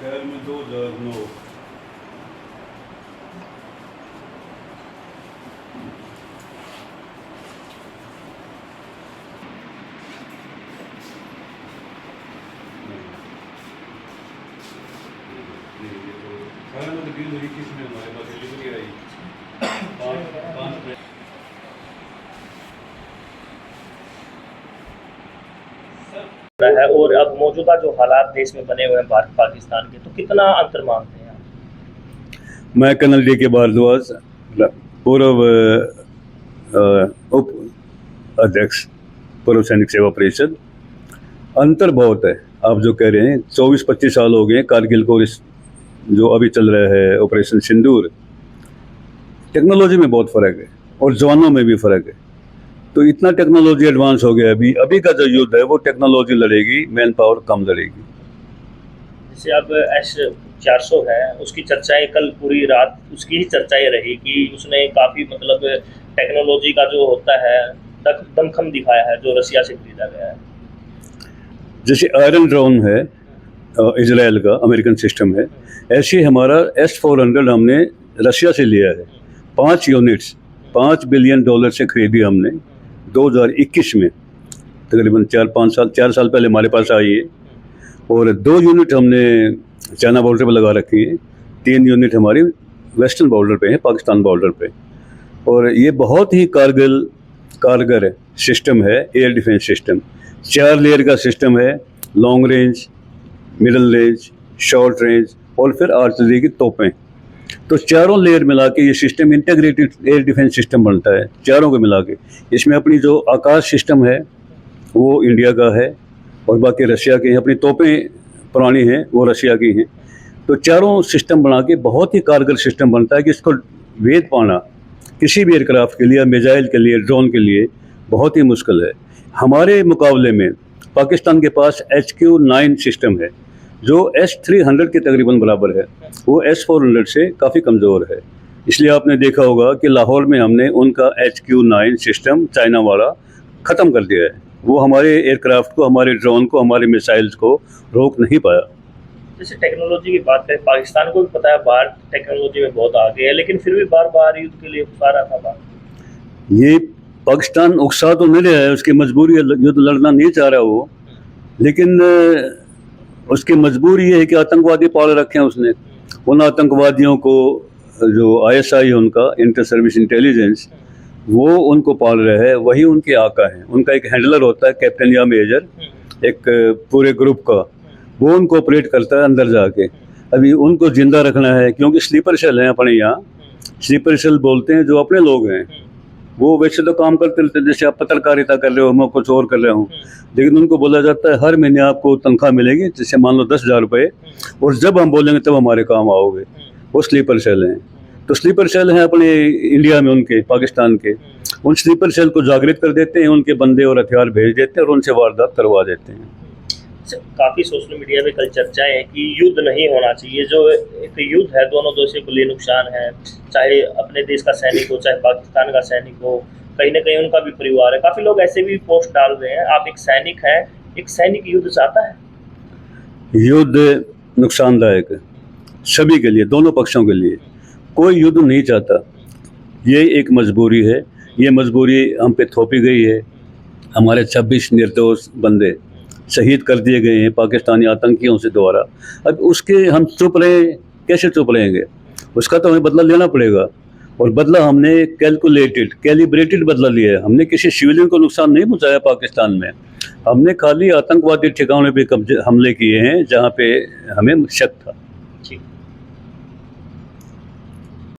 खैर में 2009 खैर में 2021 में हमारे पास डिलीवरी आई पाँच है। और अब मौजूदा जो हालात देश में बने हुए हैं भारत पाकिस्तान के, तो कितना अंतर मानते हैं आप? मैं कर्नल डी के भारद्वाज, पूर्व उप अध्यक्ष पूर्व सैनिक सेवा परिषद। अंतर बहुत है, आप जो कह रहे हैं 24-25 साल हो गए कारगिल को, इस जो अभी चल रहा है ऑपरेशन सिंदूर, टेक्नोलॉजी में बहुत फ़र्क है और जवानों में भी फ़र्क है। तो इतना टेक्नोलॉजी एडवांस हो गया, अभी का जो युद्ध है वो टेक्नोलॉजी लड़ेगी, मैन पावर कम लड़ेगी। जैसे अब S-400 है, उसकी चर्चाएं कल पूरी रात उसकी ही चर्चाएं रही कि उसने काफ़ी मतलब टेक्नोलॉजी का जो होता है दमखम दिखाया है जो रसिया से खरीदा गया है। जैसे आयरन ड्रोन है इजराइल का अमेरिकन सिस्टम है, ऐसे हमारा S-400 हमने रशिया से लिया है। 5 यूनिट्स $5 बिलियन से खरीदी हमने 2021 में, तकरीबन 4 साल पहले हमारे पास आई है। और 2 यूनिट हमने चाइना बॉर्डर पर लगा रखी है, 3 यूनिट हमारी वेस्टर्न बॉर्डर पे है, पाकिस्तान बॉर्डर पे। और ये बहुत ही कारगर सिस्टम है, एयर डिफेंस सिस्टम। 4 लेयर का सिस्टम है, long range, middle range, short range और फिर आर्टिलरी की तोपें। तो चारों लेयर मिला के ये system integrated air defence system बनता है, चारों को मिला के। इसमें अपनी जो आकाश सिस्टम है वो इंडिया का है और बाकी रशिया के हैं, अपनी तोपें पुरानी हैं वो रशिया की हैं। तो चारों सिस्टम बना के बहुत ही कारगर सिस्टम बनता है कि इसको वेद पाना किसी भी एयरक्राफ्ट के लिए, मिसाइल के लिए, ड्रोन के लिए बहुत ही मुश्किल है। हमारे मुकाबले में पाकिस्तान के पास HQ-9 सिस्टम है जो S-300 के तकरीबन बराबर है, वो S-400 से काफ़ी कमज़ोर है। इसलिए आपने देखा होगा कि लाहौर में हमने उनका HQ-9 सिस्टम चाइना वाला ख़त्म कर दिया है। वो हमारे एयरक्राफ्ट को, हमारे ड्रोन को, हमारे मिसाइल्स को रोक नहीं पाया। जैसे टेक्नोलॉजी की बात करें, पाकिस्तान को भी पता है भारत टेक्नोलॉजी में बहुत आगे है, लेकिन फिर भी बार बार युद्ध के लिए उकसा रहा था भारत। ये पाकिस्तान उकसा तो नहीं रहा है, उसकी मजबूरी है, युद्ध लड़ना नहीं चाह रहा वो, लेकिन उसकी मजबूरी ये है कि आतंकवादी पाल रखे हैं उसने। उन आतंकवादियों को जो ISI है उनका, इंटर सर्विस इंटेलिजेंस, वो उनको पाल रहा है, वही उनके आका हैं। उनका एक हैंडलर होता है, कैप्टन या मेजर, एक पूरे ग्रुप का, वो उनको ऑपरेट करता है अंदर जाके। अभी उनको जिंदा रखना है, क्योंकि स्लीपर सेल हैं अपने यहाँ, स्लीपर सेल बोलते हैं, जो अपने लोग हैं वो वैसे तो काम करते रहते हैं, जैसे आप पत्रकारिता कर रहे हो, मैं कुछ और कर रहा हूँ, लेकिन उनको बोला जाता है हर महीने आपको तनख्वाह मिलेगी, जैसे मान लो 10,000 रुपये, और जब हम बोलेंगे तब हमारे काम आओगे। वो स्लीपर सेल हैं। तो स्लीपर सेल हैं अपने इंडिया में, उनके पाकिस्तान के, उन स्लीपर सेल को जागृत कर देते हैं, उनके बंदे और हथियार भेज देते हैं और उनसे वारदात करवा देते हैं। काफ़ी सोशल मीडिया पे कल चर्चाएं है कि युद्ध नहीं होना चाहिए। जो एक युद्ध है, दोनों देशों के लिए नुकसान है, चाहे अपने देश का सैनिक हो चाहे पाकिस्तान का सैनिक हो, कहीं ना कहीं उनका भी परिवार है। काफ़ी लोग ऐसे भी पोस्ट डाल रहे हैं। आप एक सैनिक हैं, एक सैनिक युद्ध चाहता है? युद्ध नुकसानदायक है सभी के लिए, दोनों पक्षों के लिए। कोई युद्ध नहीं चाहता, ये एक मजबूरी है, ये मजबूरी हम पे थोपी गई है। हमारे 26 निर्दोष बंदे शहीद कर दिए गए हैं पाकिस्तानी आतंकियों से द्वारा। अब उसके हम चुप रहे, कैसे चुप रहेंगे? उसका तो हमें बदला लेना पड़ेगा, और बदला हमने कैलिब्रेटेड बदला लिया है। हमने किसी सिविलियन को नुकसान नहीं पहुंचाया पाकिस्तान में, हमने खाली आतंकवादी ठिकानों पे हमले किए हैं जहाँ पे हमें शक था।